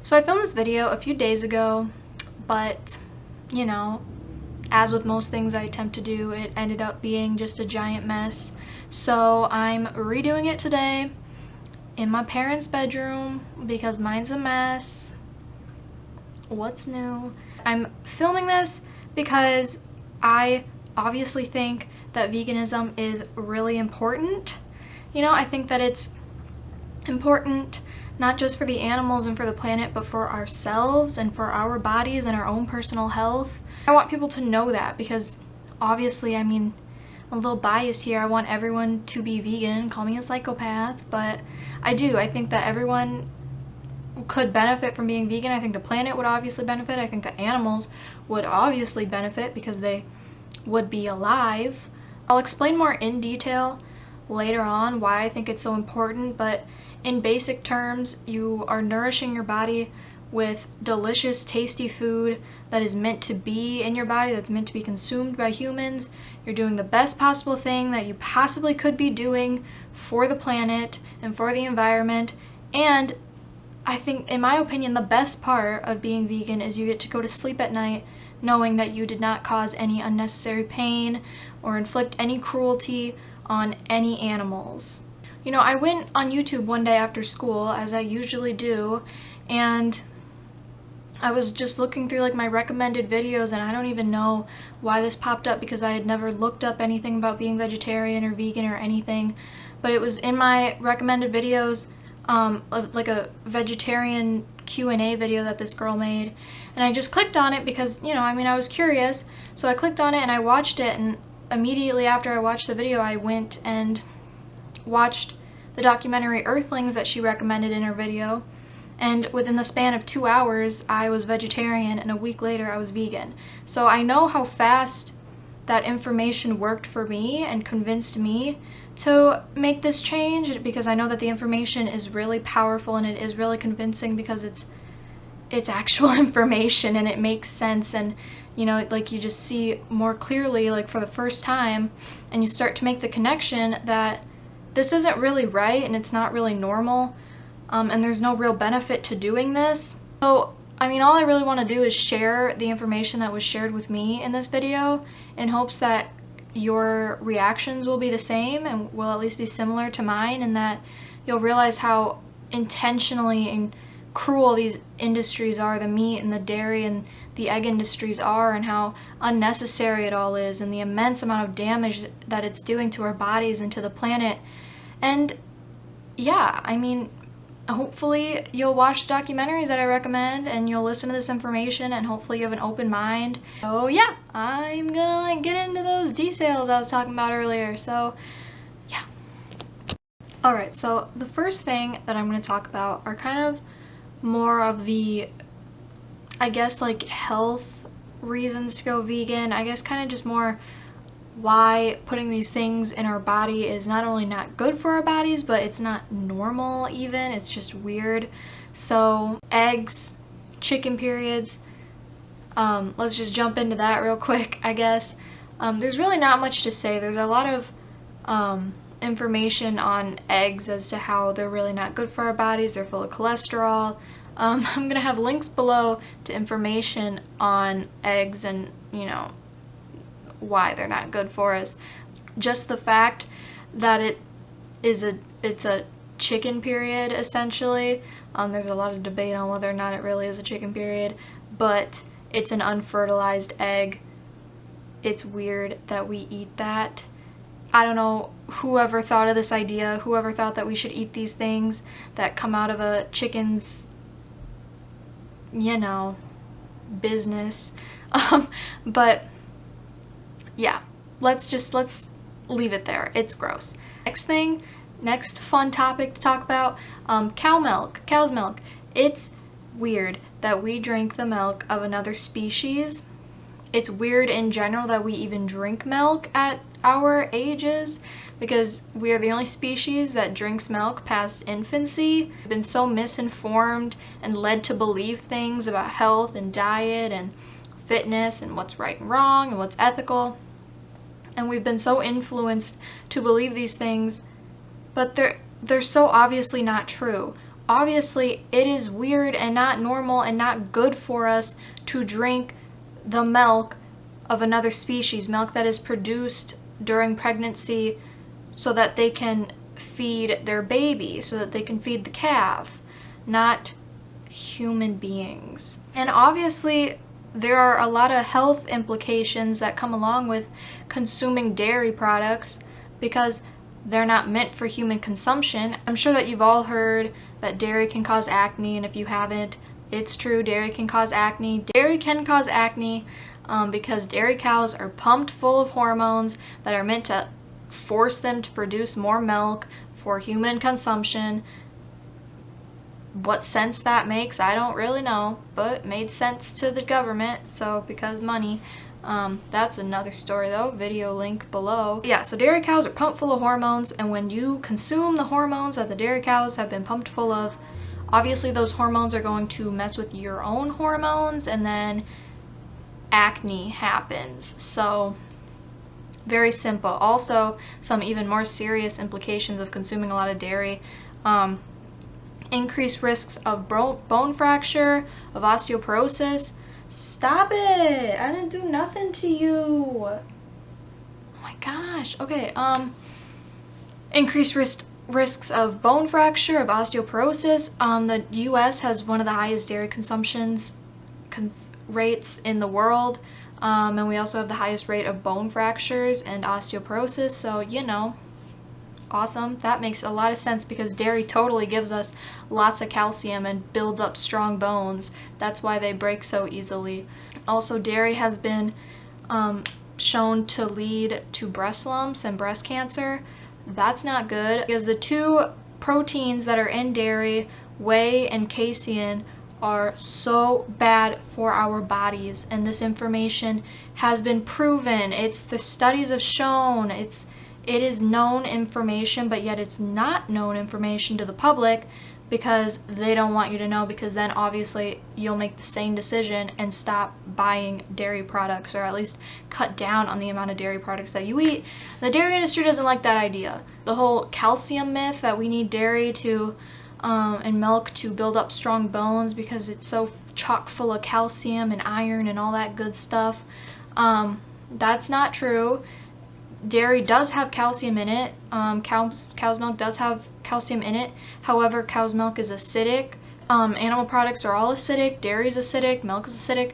So I filmed this video a few days ago, but you know, as with most things I attempt to do, it ended up being just a giant mess. So I'm redoing it today in my parents' bedroom because mine's a mess. What's new? I'm filming this because I obviously think that veganism is really important. You know, I think that it's important not just for the animals and for the planet, but for ourselves and for our bodies and our own personal health. I want people to know that because obviously, I mean, I'm a little biased here. I want everyone to be vegan. Call me a psychopath, but I do. I think that everyone could benefit from being vegan. I think the planet would obviously benefit. I think the animals would obviously benefit because they would be alive. I'll explain more in detail later on why I think it's so important, but in basic terms, you are nourishing your body with delicious, tasty food that is meant to be in your body, that's meant to be consumed by humans. You're doing the best possible thing that you possibly could be doing for the planet and for the environment. And I think, in my opinion, the best part of being vegan is you get to go to sleep at night knowing that you did not cause any unnecessary pain or inflict any cruelty on any animals. You know, I went on YouTube one day after school, as I usually do, and I was just looking through like my recommended videos, and I don't even know why this popped up because I had never looked up anything about being vegetarian or vegan or anything, but it was in my recommended videos, like a vegetarian Q&A video that this girl made, and I just clicked on it because, you know, I mean, I was curious, so I clicked on it and I watched it, and immediately after I watched the video, I went and watched the documentary Earthlings that she recommended in her video, and within the span of 2 hours I was vegetarian, and a week later I was vegan. So I know how fast that information worked for me and convinced me to make this change, because I know that the information is really powerful and it is really convincing because it's actual information and it makes sense, and you know, like you just see more clearly, like for the first time, and you start to make the connection that this isn't really right and it's not really normal, and there's no real benefit to doing this. So I mean, all I really want to do is share the information that was shared with me in this video in hopes that your reactions will be the same and will at least be similar to mine, and that you'll realize how intentionally and cruel these industries are, the meat and the dairy and the egg industries are, and how unnecessary it all is, and the immense amount of damage that it's doing to our bodies and to the planet. And yeah, I mean, hopefully you'll watch documentaries that I recommend and you'll listen to this information, and hopefully you have an open mind. So yeah, I'm gonna like get into those details I was talking about earlier. So yeah. Alright, so the first thing that I'm going to talk about are kind of more of the, I guess, like health reasons to go vegan. I guess kind of just more why putting these things in our body is not only not good for our bodies, but it's not normal even. It's just weird. So eggs, chicken periods, let's just jump into that real quick, I guess. There's really not much to say. There's a lot of information on eggs as to how they're really not good for our bodies. They're full of cholesterol. I'm gonna have links below to information on eggs and, you know, why they're not good for us. Just the fact that it's a chicken period, essentially. There's a lot of debate on whether or not it really is a chicken period, but it's an unfertilized egg. It's weird that we eat that. I don't know whoever thought of this idea, whoever thought that we should eat these things that come out of a chicken's, you know, business. But yeah, let's leave it there. It's gross. Next fun topic to talk about, cow's milk. It's weird that we drink the milk of another species. It's weird in general that we even drink milk at our ages, because we are the only species that drinks milk past infancy. We've been so misinformed and led to believe things about health and diet and fitness and what's right and wrong and what's ethical. And we've been so influenced to believe these things, but they're so obviously not true. obviously it is weird and not normal and not good for us to drink the milk of another species, milk that is produced during pregnancy so that they can feed their baby, so that they can feed the calf, not human beings. And obviously there are a lot of health implications that come along with consuming dairy products because they're not meant for human consumption. I'm sure that you've all heard that dairy can cause acne, and if you haven't, it's true, dairy can cause acne. Dairy can cause acne because dairy cows are pumped full of hormones that are meant to force them to produce more milk for human consumption. What sense that makes, I don't really know, but it made sense to the government, so because money. That's another story though, video link below. Yeah, so dairy cows are pumped full of hormones, and when you consume the hormones that the dairy cows have been pumped full of, obviously those hormones are going to mess with your own hormones, and then acne happens. So very simple. Also, some even more serious implications of consuming a lot of dairy. Increased risks of bone fracture, of osteoporosis. Stop it! I didn't do nothing to you. Oh my gosh. Okay, increased risks of bone fracture, of osteoporosis. The US has one of the highest dairy consumptions rates in the world. And we also have the highest rate of bone fractures and osteoporosis, so you know, awesome. That makes a lot of sense because dairy totally gives us lots of calcium and builds up strong bones. That's why they break so easily. Also, dairy has been shown to lead to breast lumps and breast cancer. That's not good because the two proteins that are in dairy, whey and casein, are so bad for our bodies, and this information has been proven. It's the studies have shown, it is known information, but yet it's not known information to the public because they don't want you to know, because then obviously you'll make the same decision and stop buying dairy products, or at least cut down on the amount of dairy products that you eat. The dairy industry doesn't like that idea. The whole calcium myth that we need dairy to and milk to build up strong bones because it's so chock full of calcium and iron and all that good stuff. That's not true. Dairy does have calcium in it. Cow's milk does have calcium in it. However, cow's milk is acidic. Animal products are all acidic. Dairy is acidic. Milk is acidic.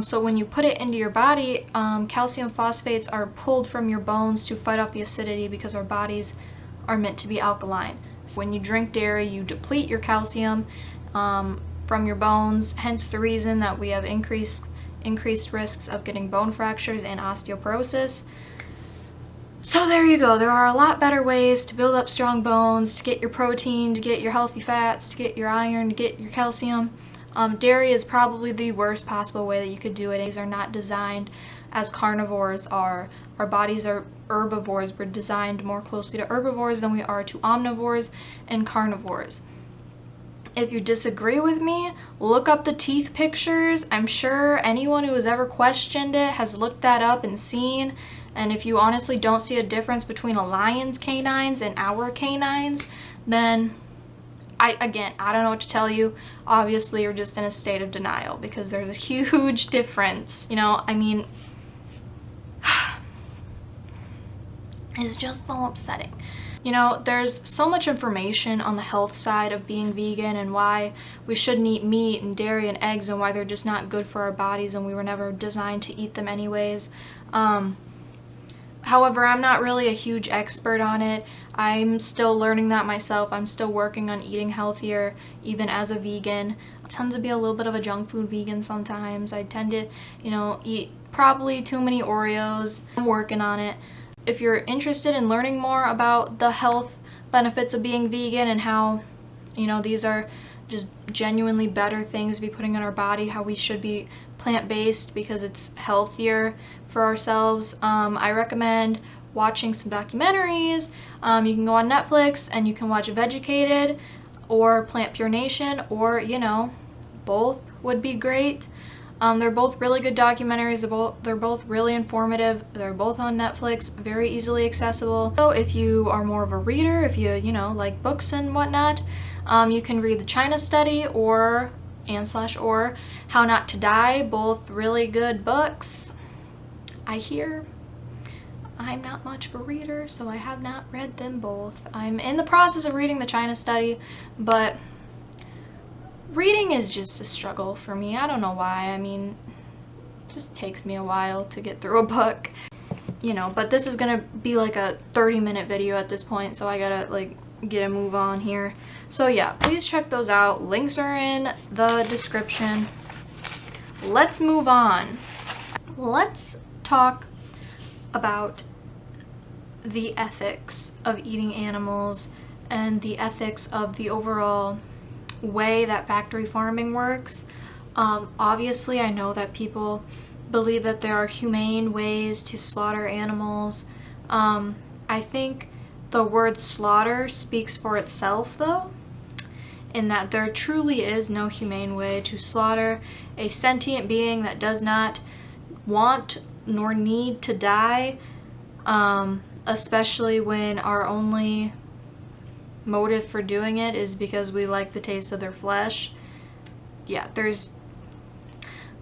So when you put it into your body, calcium phosphates are pulled from your bones to fight off the acidity because our bodies are meant to be alkaline. So when you drink dairy, you deplete your calcium from your bones, hence the reason that we have increased risks of getting bone fractures and osteoporosis. So there you go. There are a lot better ways to build up strong bones, to get your protein, to get your healthy fats, to get your iron, to get your calcium. Dairy is probably the worst possible way that you could do it. These are not designed as carnivores are. Our bodies are herbivores. We're designed more closely to herbivores than we are to omnivores and carnivores. If you disagree with me, look up the teeth pictures. I'm sure anyone who has ever questioned it has looked that up and seen. And if you honestly don't see a difference between a lion's canines and our canines, then I don't know what to tell you. Obviously, you're just in a state of denial because there's a huge difference. You know, I mean, it's just so upsetting. You know, there's so much information on the health side of being vegan and why we shouldn't eat meat and dairy and eggs and why they're just not good for our bodies and we were never designed to eat them anyways. However, I'm not really a huge expert on it. I'm still learning that myself. I'm still working on eating healthier, even as a vegan. I tend to be a little bit of a junk food vegan sometimes. I tend to, you know, eat probably too many Oreos. I'm working on it. If you're interested in learning more about the health benefits of being vegan and how, you know, these are just genuinely better things to be putting in our body, how we should be plant-based because it's healthier for ourselves, I recommend watching some documentaries. You can go on Netflix and you can watch Vegucated or Plant Pure Nation, or, you know, both would be great. They're both really good documentaries. They're both really informative. They're both on Netflix, very easily accessible. So if you are more of a reader, if you know, like books and whatnot, You can read The China Study or How Not to Die, both really good books. I hear. I'm not much of a reader, so I have not read them both. I'm in the process of reading The China Study, but reading is just a struggle for me. I don't know why. I mean, it just takes me a while to get through a book, you know, but this is gonna be like a 30-minute video at this point, so I gotta like get a move on here. So yeah, please check those out. Links are in the description. Let's move on. Let's talk about the ethics of eating animals and the ethics of the overall way that factory farming works. Obviously, I know that people believe that there are humane ways to slaughter animals. I think the word slaughter speaks for itself, though, in that there truly is no humane way to slaughter a sentient being that does not want nor need to die, especially when our only motive for doing it is because we like the taste of their flesh. Yeah, there's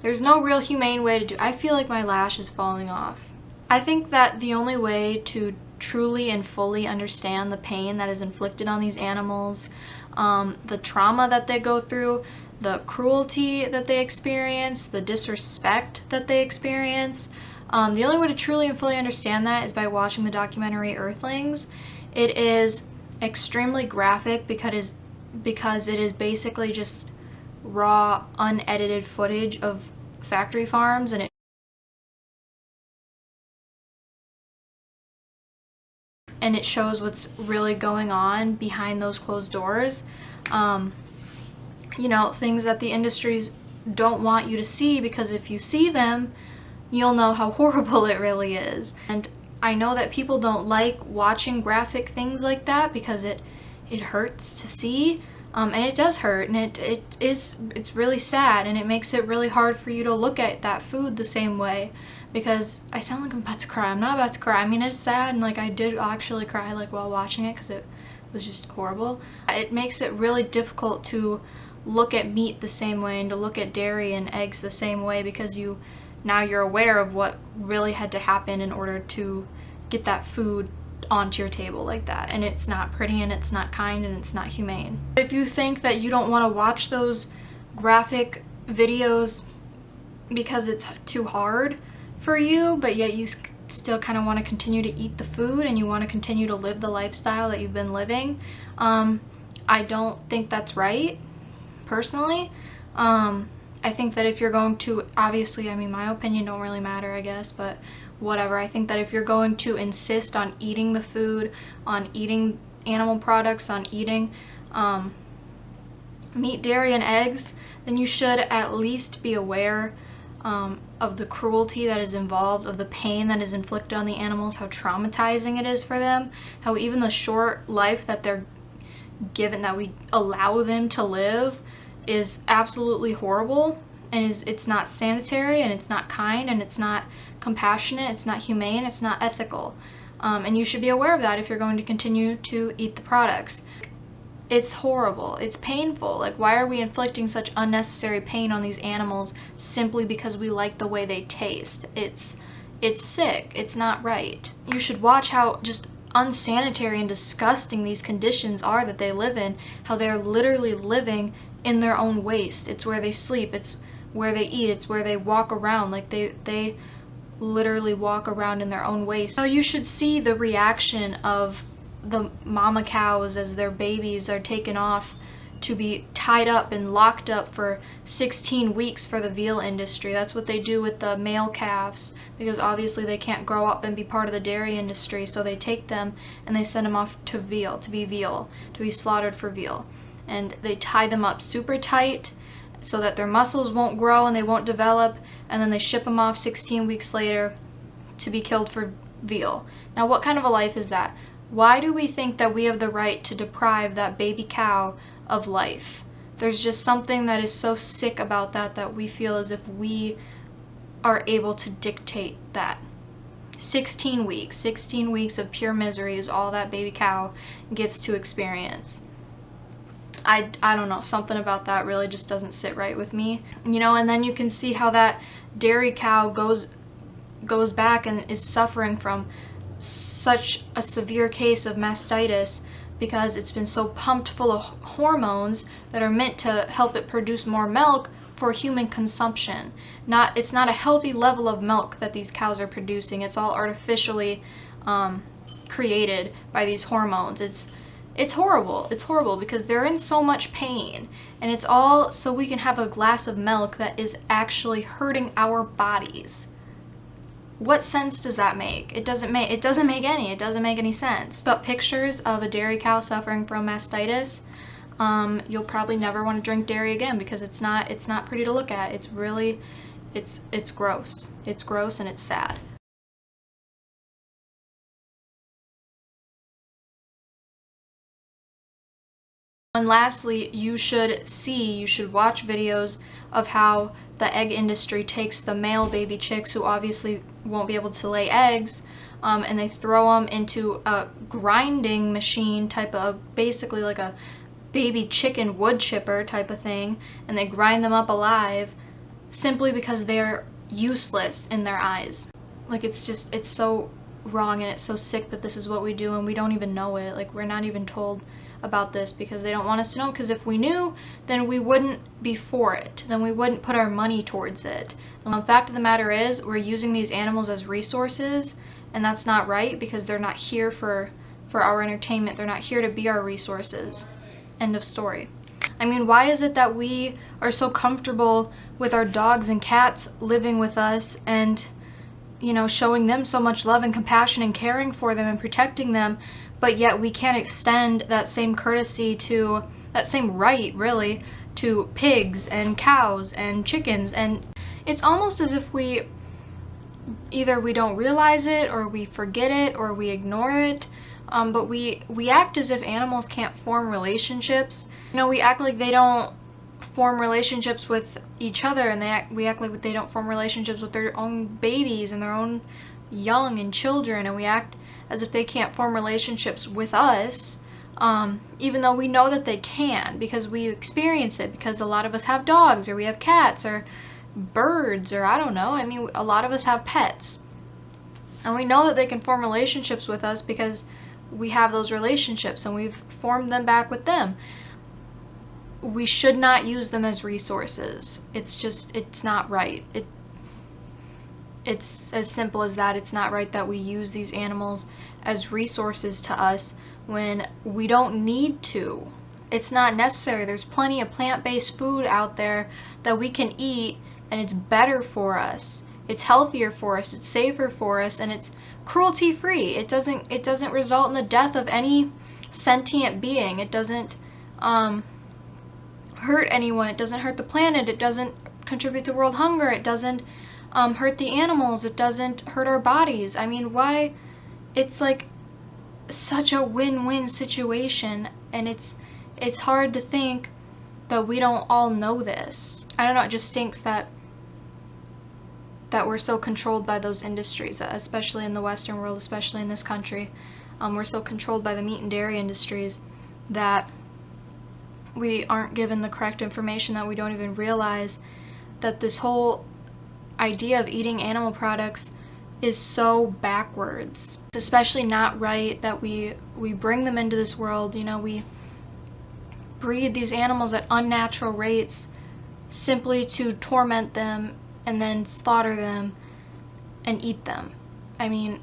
no real humane way to do. I feel like my lash is falling off. I think that the only way to truly and fully understand the pain that is inflicted on these animals, the trauma that they go through, the cruelty that they experience, the disrespect that they experience, the only way to truly and fully understand that is by watching the documentary Earthlings. It is extremely graphic because it is basically just raw, unedited footage of factory farms, and it shows what's really going on behind those closed doors. You know, things that the industries don't want you to see, because if you see them, you'll know how horrible it really is. And I know that people don't like watching graphic things like that because it hurts to see, and it does hurt, and it's really sad, and it makes it really hard for you to look at that food the same way. Because I sound like I'm about to cry. I'm not about to cry. I mean, it's sad, and like I did actually cry like while watching it because it was just horrible. It makes it really difficult to look at meat the same way and to look at dairy and eggs the same way, because now you're aware of what really had to happen in order to get that food onto your table like that. And it's not pretty, and it's not kind, and it's not humane. If you think that you don't want to watch those graphic videos because it's too hard for you, but yet you still kind of want to continue to eat the food and you want to continue to live the lifestyle that you've been living, I don't think that's right, personally. I think that if you're going to, obviously, I mean, my opinion don't really matter, I guess, but whatever. I think that if you're going to insist on eating the food, on eating animal products, on eating meat, dairy, and eggs, then you should at least be aware of the cruelty that is involved, of the pain that is inflicted on the animals, how traumatizing it is for them, how even the short life that they're given, that we allow them to live, is absolutely horrible, and it's not sanitary, and it's not kind, and it's not compassionate, it's not humane, it's not ethical. And you should be aware of that if you're going to continue to eat the products. It's horrible. It's painful. Like, why are we inflicting such unnecessary pain on these animals simply because we like the way they taste? It's sick. It's not right. You should watch how just unsanitary and disgusting these conditions are that they live in, how they're literally living in their own waste. It's where they sleep, it's where they eat, it's where they walk around. Like, they literally walk around in their own waste. So you should see the reaction of the mama cows as their babies are taken off to be tied up and locked up for 16 weeks for the veal industry. That's what they do with the male calves, because obviously they can't grow up and be part of the dairy industry, so they take them and they send them off to be slaughtered for veal. And they tie them up super tight so that their muscles won't grow and they won't develop, and then they ship them off 16 weeks later to be killed for veal. Now, what kind of a life is that? Why do we think that we have the right to deprive that baby cow of life? There's just something that is so sick about that we feel as if we are able to dictate that. 16 weeks of pure misery is all that baby cow gets to experience. I don't know, something about that really just doesn't sit right with me. You know, and then you can see how that dairy cow goes back and is suffering from such a severe case of mastitis because it's been so pumped full of hormones that are meant to help it produce more milk for human consumption. It's not a healthy level of milk that these cows are producing. It's all artificially created by these hormones. It's horrible. It's horrible because they're in so much pain, and it's all so we can have a glass of milk that is actually hurting our bodies. What sense does that make? It doesn't make any sense. But pictures of a dairy cow suffering from mastitis, you'll probably never want to drink dairy again because it's not pretty to look at. It's really it's gross. It's gross and it's sad. And lastly, you should watch videos of how the egg industry takes the male baby chicks who obviously won't be able to lay eggs, and they throw them into a grinding machine type of, basically like a baby chicken wood chipper type of thing, and they grind them up alive simply because they're useless in their eyes. Like, it's so wrong and it's so sick that this is what we do and we don't even know it. Like, we're not even told about this because they don't want us to know, because if we knew, then we wouldn't be for it, then we wouldn't put our money towards it. The fact of the matter is, we're using these animals as resources, and that's not right because they're not here for our entertainment. They're not here to be our resources. End of story. I mean, why is it that we are so comfortable with our dogs and cats living with us and, you know, showing them so much love and compassion and caring for them and protecting them, but yet we can't extend that same courtesy to, that same right really, to pigs and cows and chickens? And it's almost as if either we don't realize it or we forget it or we ignore it, but we act as if animals can't form relationships. You know, we act like they don't form relationships with each other, and we act like they don't form relationships with their own babies and their own young and children, and we act as if they can't form relationships with us, even though we know that they can because we experience it, because a lot of us have dogs or we have cats or birds, or I don't know, I mean, a lot of us have pets, and we know that they can form relationships with us because we have those relationships and we've formed them back with them. We should not use them as resources. It's not right. It's as simple as that. It's not right that we use these animals as resources to us when we don't need to. It's not necessary. There's plenty of plant-based food out there that we can eat, and it's better for us. It's healthier for us, it's safer for us, and it's cruelty-free. It doesn't result in the death of any sentient being. It doesn't hurt anyone. It doesn't hurt the planet. It doesn't contribute to world hunger. It doesn't hurt the animals. It doesn't hurt our bodies. I mean, why? It's like such a win-win situation, and it's hard to think that we don't all know this. I don't know, it just stinks that we're so controlled by those industries, especially in the Western world, especially in this country. We're so controlled by the meat and dairy industries that we aren't given the correct information, that we don't even realize that this whole idea of eating animal products is so backwards. It's especially not right that we bring them into this world, you know, we breed these animals at unnatural rates simply to torment them and then slaughter them and eat them. I mean,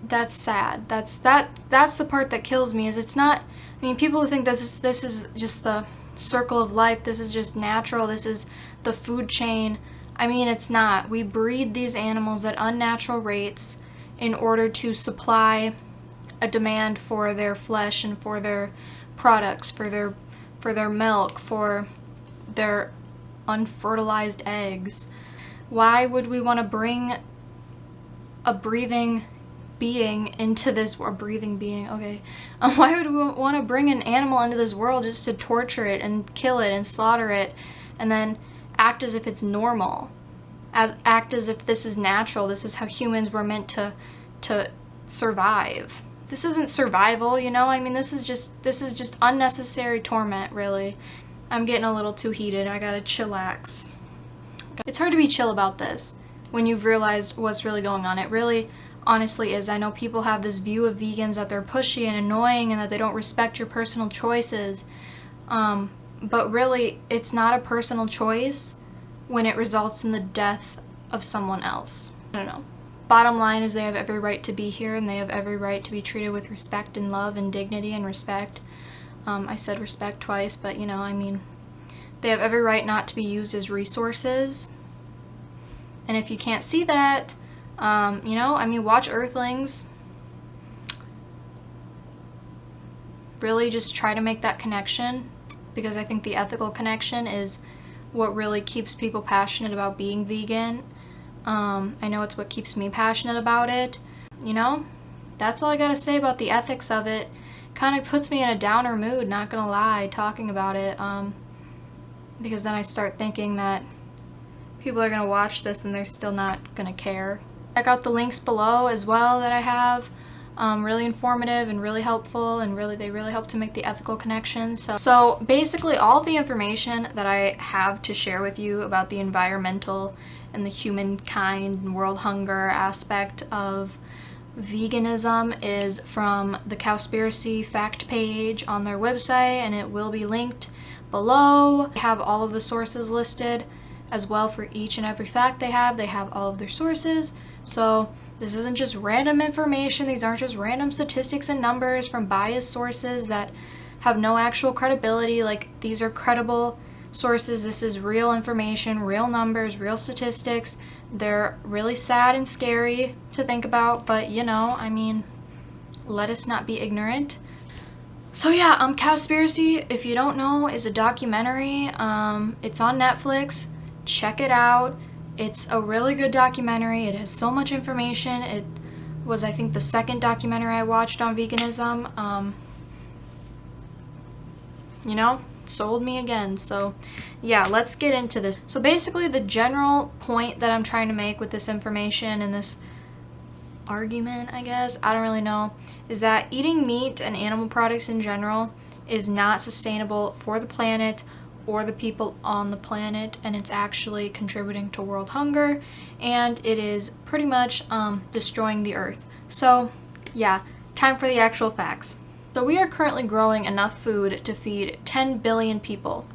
that's sad. That's the part that kills me, is it's not, I mean, people who think this is just the circle of life, this is just natural, this is the food chain. I mean, it's not. We breed these animals at unnatural rates in order to supply a demand for their flesh and for their products, for their milk, for their unfertilized eggs. Why would we want to bring a breathing being into this world? Why would we want to bring an animal into this world just to torture it and kill it and slaughter it and then act as if it's normal, act as if this is natural, this is how humans were meant to survive? this isn't survival, you know? I mean, this is just unnecessary torment, really. I'm getting a little too heated. I gotta chillax. It's hard to be chill about this when you've realized what's really going on. It really honestly is. I know people have this view of vegans that they're pushy and annoying and that they don't respect your personal choices. But really, it's not a personal choice when it results in the death of someone else. I don't know. Bottom line is they have every right to be here, and they have every right to be treated with respect and love and dignity and respect. I said respect twice, but you know, I mean, they have every right not to be used as resources. And if you can't see that, you know, I mean, watch Earthlings. Really just try to make that connection, because I think the ethical connection is what really keeps people passionate about being vegan. I know it's what keeps me passionate about it. You know, that's all I gotta say about the ethics of it. Kind of puts me in a downer mood, not gonna lie, talking about it, because then I start thinking that people are gonna watch this and they're still not gonna care. Check out the links below as well that I have. Really informative and really helpful, and they really help to make the ethical connections. So basically all of the information that I have to share with you about the environmental and the humankind and world hunger aspect of veganism is from the Cowspiracy fact page on their website, and it will be linked below. I have all of the sources listed as well for each and every fact they have. They have all of their sources. So this isn't just random information. These aren't just random statistics and numbers from biased sources that have no actual credibility. Like, these are credible sources. This is real information, real numbers, real statistics. They're really sad and scary to think about, but you know, I mean, let us not be ignorant. So yeah, Cowspiracy, if you don't know, is a documentary. It's on Netflix. Check it out. It's a really good documentary. It has so much information. It was, I think, the second documentary I watched on veganism. You know, sold me again. So yeah, let's get into this. So basically the general point that I'm trying to make with this information and this argument, I guess, I don't really know, is that eating meat and animal products in general is not sustainable for the planet or the people on the planet, and it's actually contributing to world hunger, and it is pretty much destroying the earth. So yeah, time for the actual facts. So we are currently growing enough food to feed 10 billion people.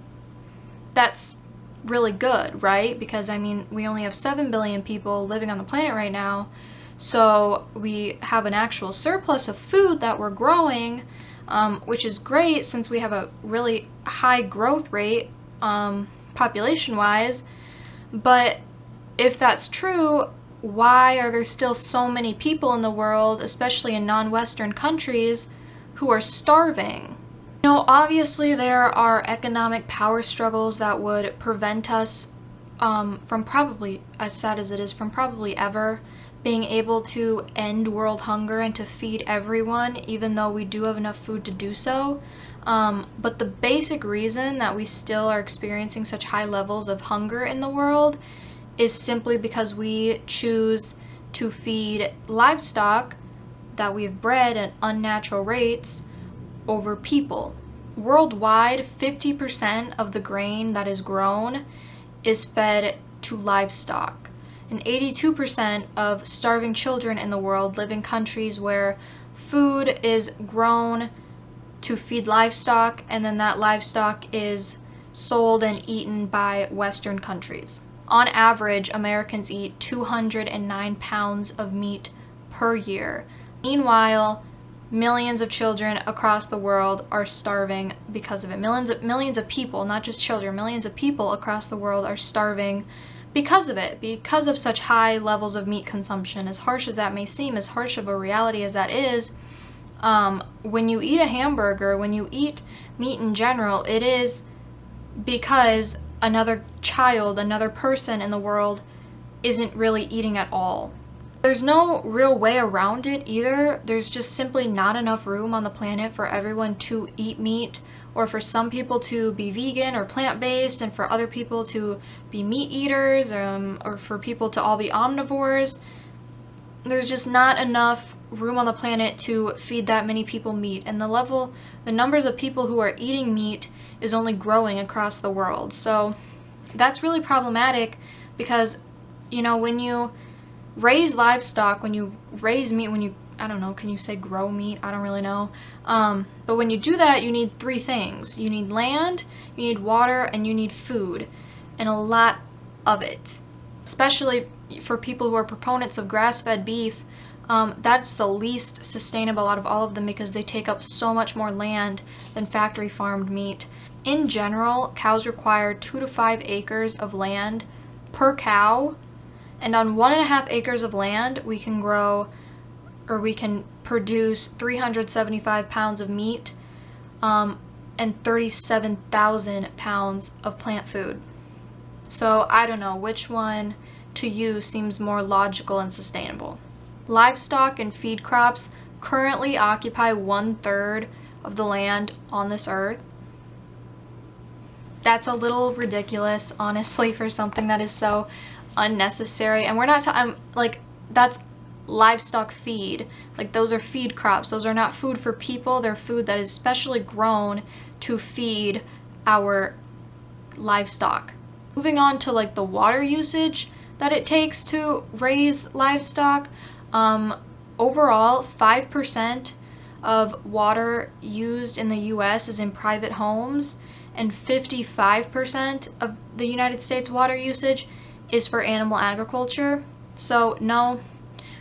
That's really good, right? Because I mean, we only have 7 billion people living on the planet right now, so we have an actual surplus of food that we're growing, which is great since we have a really high growth rate population-wise. But if that's true, why are there still so many people in the world, especially in non-Western countries, who are starving? You know, obviously there are economic power struggles that would prevent us from probably, as sad as it is, from probably ever being able to end world hunger and to feed everyone, even though we do have enough food to do so. But the basic reason that we still are experiencing such high levels of hunger in the world is simply because we choose to feed livestock that we've bred at unnatural rates over people. Worldwide, 50% of the grain that is grown is fed to livestock. And 82% of starving children in the world live in countries where food is grown to feed livestock, and then that livestock is sold and eaten by Western countries. On average, Americans eat 209 pounds of meat per year. Meanwhile, millions of children across the world are starving because of it. Millions of people, not just children, millions of people across the world are starving because of it, because of such high levels of meat consumption. As harsh as that may seem, as harsh of a reality as that is, when you eat a hamburger, when you eat meat in general, it is because another child, another person in the world isn't really eating at all. There's no real way around it either. There's just simply not enough room on the planet for everyone to eat meat, or for some people to be vegan or plant-based, and for other people to be meat eaters, or for people to all be omnivores. There's just not enough room on the planet to feed that many people meat, and the numbers of people who are eating meat is only growing across the world. So that's really problematic because, you know, when you raise livestock, when you raise meat, when you, I don't know, can you say grow meat? I don't really know. But when you do that, you need three things. You need land, you need water, and you need food, and a lot of it. Especially for people who are proponents of grass-fed beef, that's the least sustainable out of all of them because they take up so much more land than factory farmed meat. In general, cows require 2 to 5 acres of land per cow, and on 1.5 acres of land, we can produce 375 pounds of meat, and 37,000 pounds of plant food. So I don't know which one to you seems more logical and sustainable. Livestock and feed crops currently occupy 1/3 of the land on this earth. That's a little ridiculous, honestly, for something that is so unnecessary. And we're not like, that's livestock feed. Like, those are feed crops. Those are not food for people. They're food that is specially grown to feed our livestock. Moving on to like the water usage that it takes to raise livestock. Overall, 5% of water used in the US is in private homes, and 55% of the United States water usage is for animal agriculture. So no,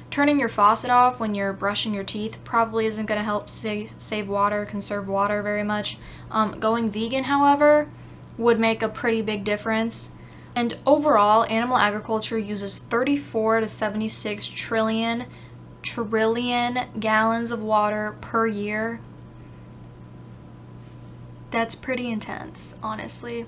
turning your faucet off when you're brushing your teeth probably isn't going to help save water, conserve water very much. Going vegan, however, would make a pretty big difference. And overall, animal agriculture uses 34 to 76 trillion gallons of water per year. That's pretty intense, honestly.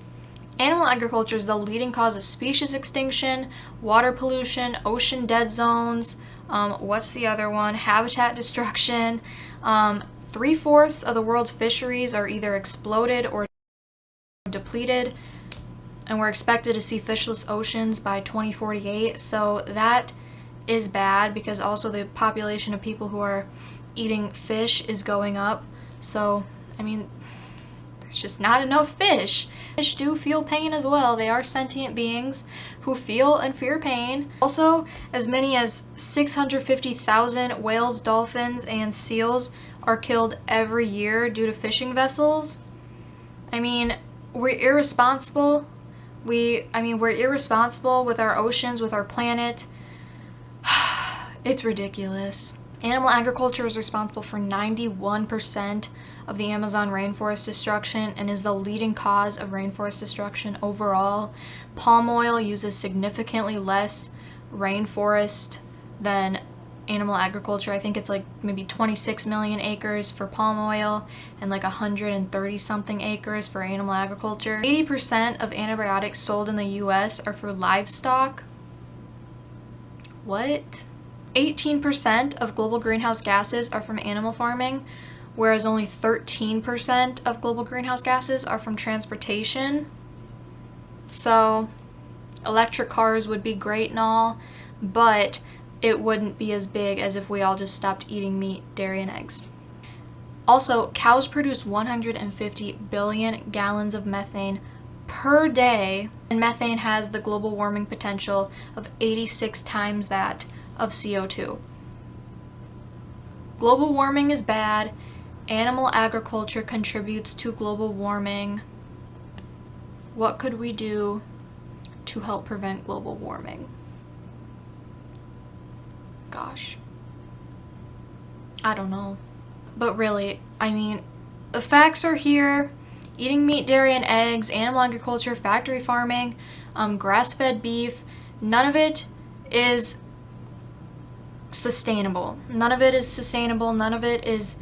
Animal agriculture is the leading cause of species extinction, water pollution, ocean dead zones, what's the other one? Habitat destruction. 3/4 of the world's fisheries are either exploded or depleted, and we're expected to see fishless oceans by 2048. So that is bad because also the population of people who are eating fish is going up. So, I mean, there's just not enough fish. Fish do feel pain as well. They are sentient beings who feel and fear pain. Also, as many as 650,000 whales, dolphins, and seals are killed every year due to fishing vessels. I mean, we're irresponsible. We're irresponsible with our oceans, with our planet. It's ridiculous. Animal agriculture is responsible for 91% of the Amazon rainforest destruction and is the leading cause of rainforest destruction overall. Palm oil uses significantly less rainforest than animal agriculture. I think it's like maybe 26 million acres for palm oil and like 130 something acres for animal agriculture. 80% of antibiotics sold in the US are for livestock. What? 18% of global greenhouse gases are from animal farming, whereas only 13% of global greenhouse gases are from transportation. So electric cars would be great and all, but it wouldn't be as big as if we all just stopped eating meat, dairy, and eggs. Also, cows produce 150 billion gallons of methane per day, and methane has the global warming potential of 86 times that of CO2. Global warming is bad. Animal agriculture contributes to global warming. What could we do to help prevent global warming? Gosh, I don't know. But really, I mean, the facts are here. Eating meat, dairy, and eggs, animal agriculture, factory farming, grass-fed beef, none of it is sustainable. None of it is sustainable. None of it is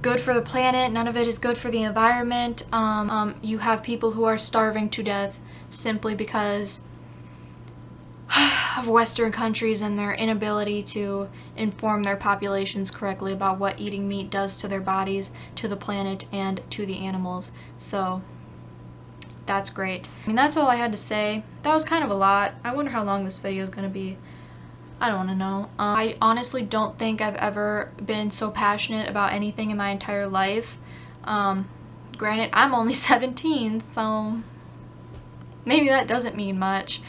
good for the planet. None of it is good for the environment. You have people who are starving to death simply because of Western countries and their inability to inform their populations correctly about what eating meat does to their bodies, to the planet, and to the animals. So that's great. I mean, that's all I had to say. That was kind of a lot. I wonder how long this video is going to be. I don't want to know. I honestly don't think I've ever been so passionate about anything in my entire life. Granted, I'm only 17, so maybe that doesn't mean much.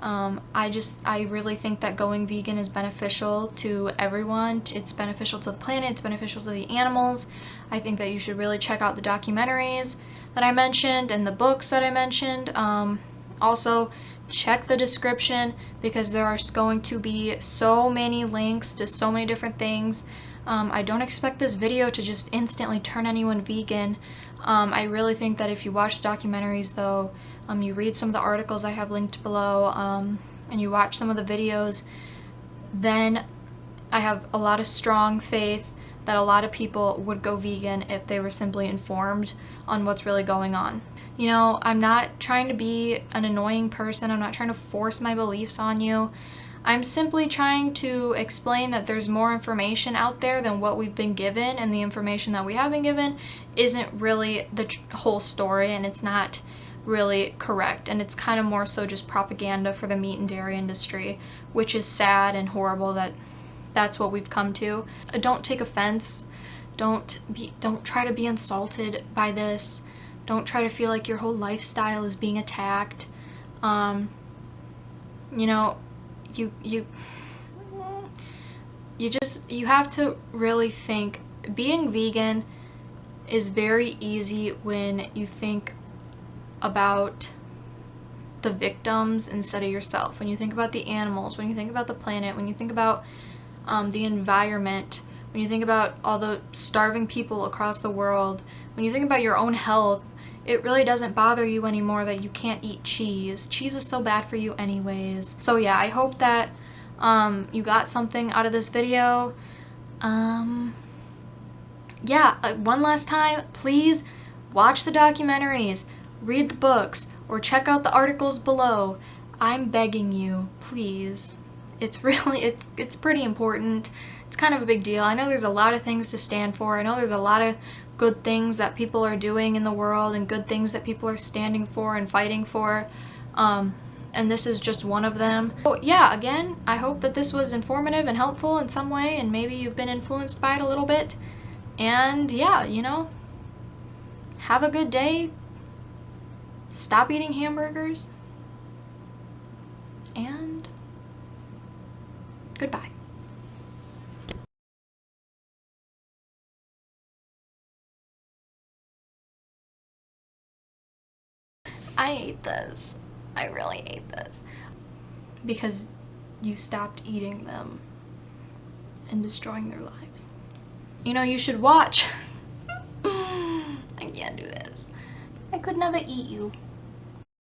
I really think that going vegan is beneficial to everyone. It's beneficial to the planet, it's beneficial to the animals. I think that you should really check out the documentaries that I mentioned and the books that I mentioned. Also, check the description because there are going to be so many links to so many different things. I don't expect this video to just instantly turn anyone vegan. I really think that if you watch documentaries though, you read some of the articles I have linked below, and you watch some of the videos, then I have a lot of strong faith that a lot of people would go vegan if they were simply informed on what's really going on. You know, I'm not trying to be an annoying person. I'm not trying to force my beliefs on you. I'm simply trying to explain that there's more information out there than what we've been given, and the information that we have been given isn't really the whole story, and it's not really correct, and it's kind of more so just propaganda for the meat and dairy industry, which is sad and horrible that that's what we've come to. Don't take offense. Don't try to be insulted by this. Don't try to feel like your whole lifestyle is being attacked. You know, you have to really think. Being vegan is very easy when you think about the victims instead of yourself. When you think about the animals, when you think about the planet, when you think about the environment, when you think about all the starving people across the world, when you think about your own health, it really doesn't bother you anymore that you can't eat cheese. Cheese is so bad for you anyways. So yeah, I hope that you got something out of this video. Yeah, one last time, please watch the documentaries, read the books, or check out the articles below. I'm begging you, please. It's really, it's pretty important. It's kind of a big deal. I know there's a lot of things to stand for. I know there's a lot of good things that people are doing in the world and good things that people are standing for and fighting for. And this is just one of them. So yeah, again, I hope that this was informative and helpful in some way, and maybe you've been influenced by it a little bit. And yeah, you know, have a good day. Stop eating hamburgers. And goodbye. I ate this. I really ate this. Because you stopped eating them and destroying their lives. You know, you should watch. I can't do this. I could never eat you.